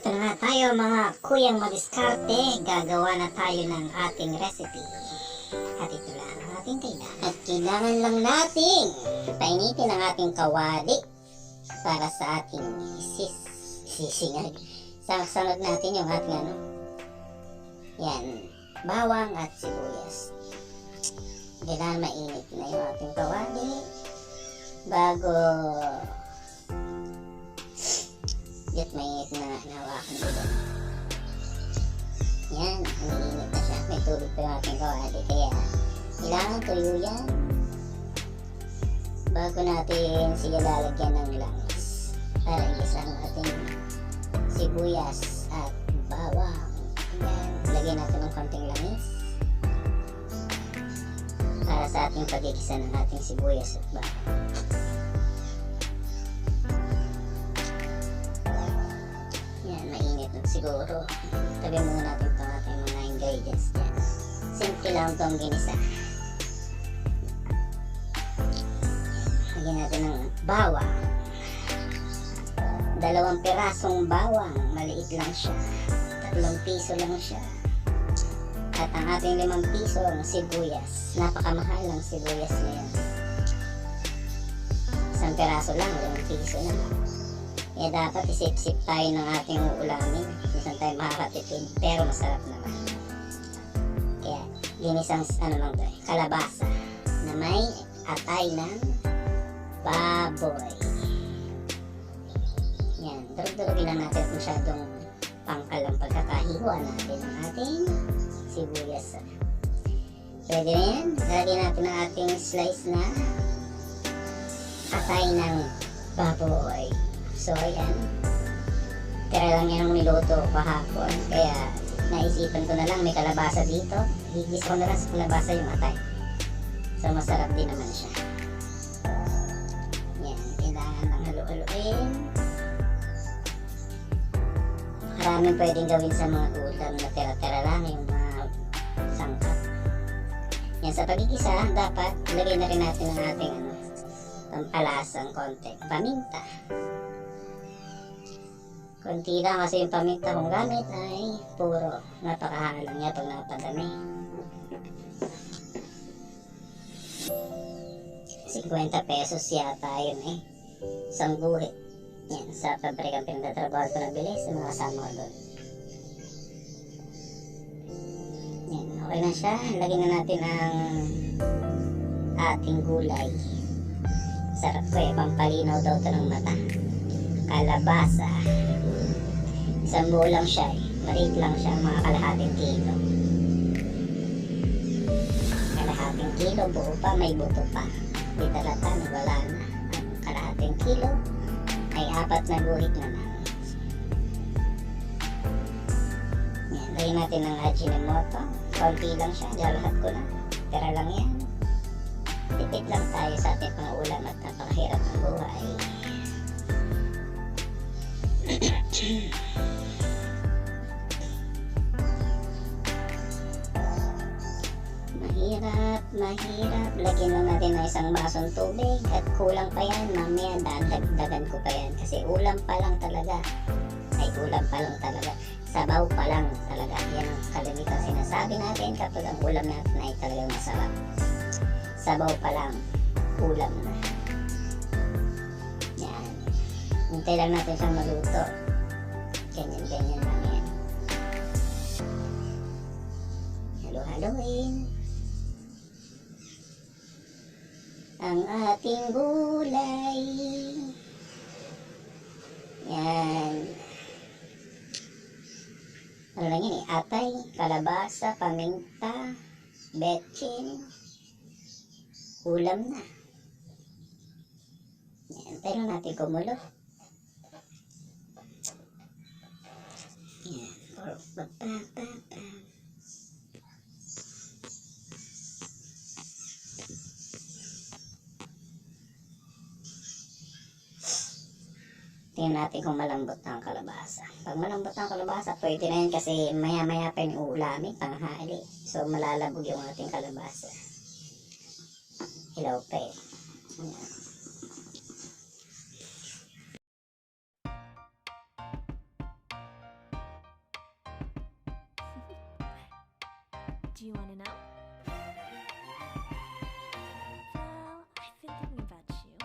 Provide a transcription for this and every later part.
Ito na nga tayo mga kuyang madiskarte, gagawa na tayo ng ating recipe. At ito lang ang ating kailangan. At kailangan lang nating painitin ang ating kawali para sa ating sisingag. Sanag natin yung ating yan, bawang at sibuyas. Kailangan mainit na yung ating kawali bago yat mainit na nahawakan dito. Yan, umiinit na siya. May tubig pa yung ating kawali, kaya kailangan tuyo yan bago natin siya lalagyan ng langis para igisa ang ating sibuyas at bawang. Yan, lagyan natin ng konting langis para sa ating pagigisa ng ating sibuyas at bawang. Siguro, tabi muna natin itong ating mga ingredients dyan. Simple lang itong ginisa. Lagyan natin ng bawang. 2 pirasong bawang, maliit lang siya. 3 piso lang siya. At ang ating 5 pisong sibuyas. Napakamahal ng sibuyas na yan. 1 piraso lang, 5 piso na lang. Kaya dapat isip-sip tayo ng ating uulamin kung saan tayo makakatipid, pero masarap naman. Kaya ginisang kalabasa na may atay ng baboy. Yan, durug-durugin lang natin kung masyadong pangkal ang pagkakahiwa natin ng ating sibuyas. Pwede na yan, lagyan natin ang ating slice na atay ng baboy. So ayan, tira lang yan ang niluto kahapon, kaya naisipan ko na lang may kalabasa dito, higis ko na lang sa kalabasa yung atay, so masarap din naman siya. Yan, kailangan lang halu-haluin. Maraming pwedeng gawin sa mga ulam na tira-tira lang yung mga sangkap. Yan, sa pagigisa dapat lagyan na rin natin ang ating pampalasang konti, paminta. Kunti lang kasi yung paminta kong gamit ay puro. Napakahal niya pag napadami. 50 pesos yata yun eh. Isang guhit. Yan, sa pabrikang pinagtatrabaho ko nabili sa mga kasama ko doon. Yan, okay na siya. Lagyan na natin ang ating gulay. Sarap ko eh, pampalinaw daw ito ng mata. Kalabasa. Isang buo lang siya eh. Maliit lang siya, mga kalahating kilo. Kalahating kilo, buo pa, may buto pa. Di talata, wala na. Ang kalahating kilo ay 4 na guhit na lang. Yan, lagyan natin ng Ajinomoto. Konti lang siya, lahat ko na. Tira lang yan. Tipid lang tayo sa ating pangulam at napakahirap ng buhay. Mahirap. Lagyan lang natin ng isang basong tubig at kulang pa yan. Mamaya dagdagan ko pa yan kasi ulam pa lang talaga. Sabaw pa lang talaga. Yan ang kalimitan sinasabi natin kapag ang ulam natin ay talagang masarap. Sabaw pa lang, ulam na. Yan. Hintay lang natin siyang maluto. Ganyan lang yan. Halo-haloin ang ating gulay. Yan. Ano lang yan eh, atay, kalabasa, paminta, betchin, ulam na. Yan, tayo natin kumulo. Yan, tingnan natin kung malambot na ang kalabasa. Pag malambot na ang kalabasa, pwede na yan kasi maya-maya pa yung uulamin, panghali. So malalabog yung ating kalabasa. Hilaw pa eh. Ayan. Do you want to know? Well, I've been thinking about you.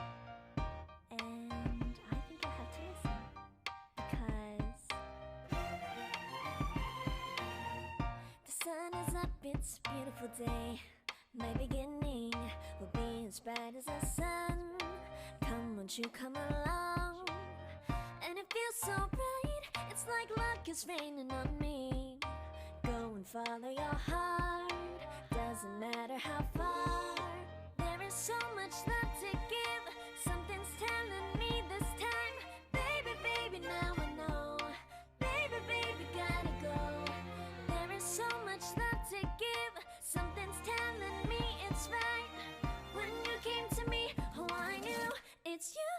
And I think I have to listen. Because the sun is up, it's a beautiful day. My beginning will be as bright as the sun. Come, won't you come along? And it feels so bright, it's like luck is raining on me. Go and follow your heart, doesn't matter how far. There is so much love to give, something's telling me this time. Baby, baby, now I know. Baby, baby, gotta go. There is so much love to give, something's telling me it's right. When you came to me, oh I knew it's you,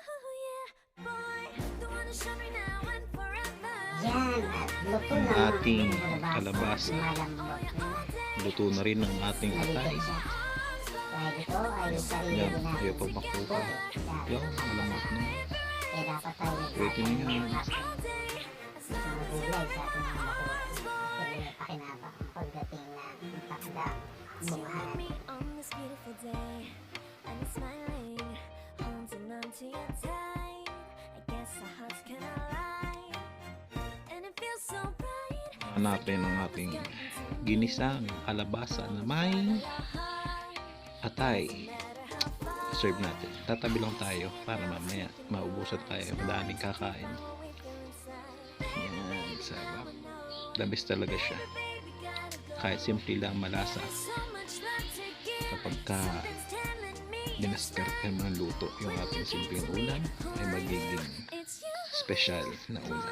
yeah, boy. The one who showed me now and forever. Yan, at luto na Ang ating kalabasa. kalabasa. Malambot na. Luto na rin ang ating atay. Dahil ito ay sarili Yan, natin. ayaw pa makuha. Yan, malamak na. Kaya dapat tayo Pwede na yan. sa mga gulay sa ating mga bakuran. Pero pakinabang pagdating na takdang You bumahan. and me on this beautiful day, and it's smiling, holding on to you tight. I guess our hearts can align, and it feels so bright. Hanapin ang ating ginisang kalabasa na may atay. Serve natin. Tatabi lang tayo para mamaya maubusan tayo. Madaming kakain. Yan, sarap. The best talaga siya. Kahit simple lang malasa. Kapag ka dinaskarte ng luto yung ating simpleng ulam ay magiging special na ulam.